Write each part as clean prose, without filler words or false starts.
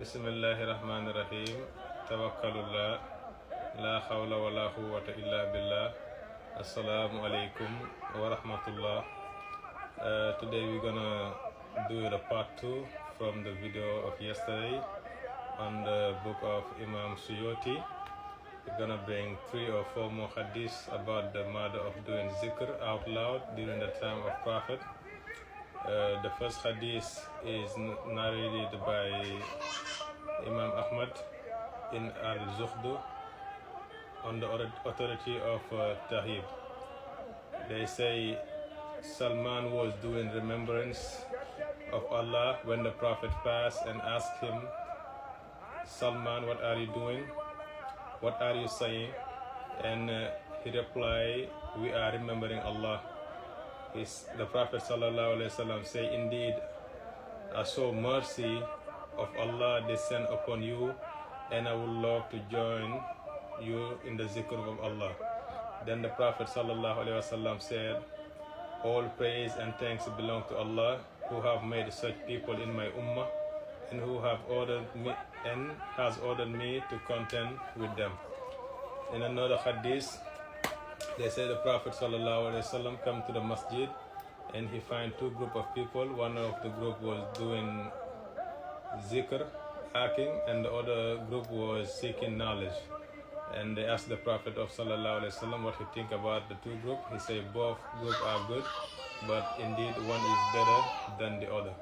bismillahi rahmani rahim. Tawakkalullah, la hawla wala quwwata illa billah. Assalamu alaikum wa rahmatullah. Today we're gonna do the part 2 from the video of yesterday on the book of Imam Suyuti. We're gonna bring 3 or 4 more hadiths about the matter of doing zikr out loud during the time of Prophet. The first hadith is narrated by Imam Ahmad in Al-Zuhd on the authority of Tahib. They say Salman was doing remembrance of Allah when the Prophet passed and asked him, Salman, what are you doing? What are you saying? And he replied, we are remembering Allah. The Prophet ﷺ say, indeed, I saw mercy of Allah descend upon you, and I would love to join you in the zikr of Allah. Then the Prophet ﷺ said, all praise and thanks belong to Allah, who have made such people in my ummah, and who have ordered me and has ordered me to contend with them. In another hadith, they say the Prophet ﷺ come to the masjid and he find 2 group of people. One of the group was doing zikr, hacking, and the other group was seeking knowledge. And they asked the Prophet of ﷺ what he think about the 2 groups. He said both groups are good, but indeed one is better than the other.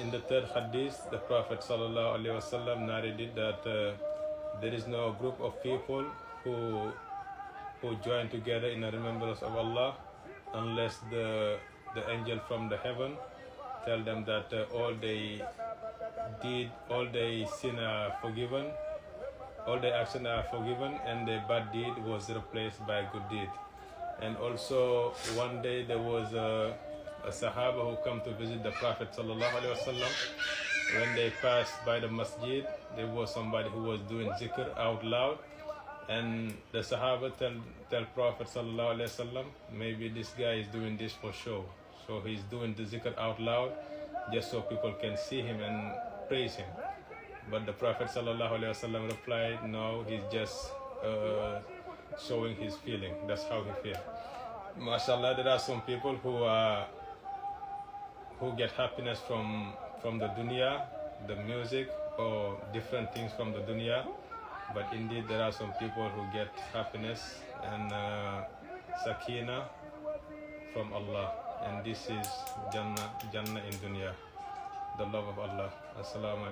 In the 3rd hadith, the Prophet ﷺ narrated that there is no group of people who join together in the remembrance of Allah unless the angel from the heaven tell them that all they did, all their sin are forgiven, all their actions are forgiven, and the bad deed was replaced by good deed. And also one day there was a Sahaba who come to visit the Prophet ﷺ. When they passed by the masjid, there was somebody who was doing zikr out loud, and the Sahaba tell Prophet ﷺ, maybe this guy is doing this for show. So he's doing the zikr out loud just so people can see him and praise him. But the Prophet ﷺ replied, no, he's just showing his feeling. That's how he feels. MashaAllah, there are some people who get happiness from the dunya, the music, or different things from the dunya. But indeed, there are some people who get happiness and sakina from Allah. And this is Jannah in dunya, the love of Allah. Assalamu alaikum.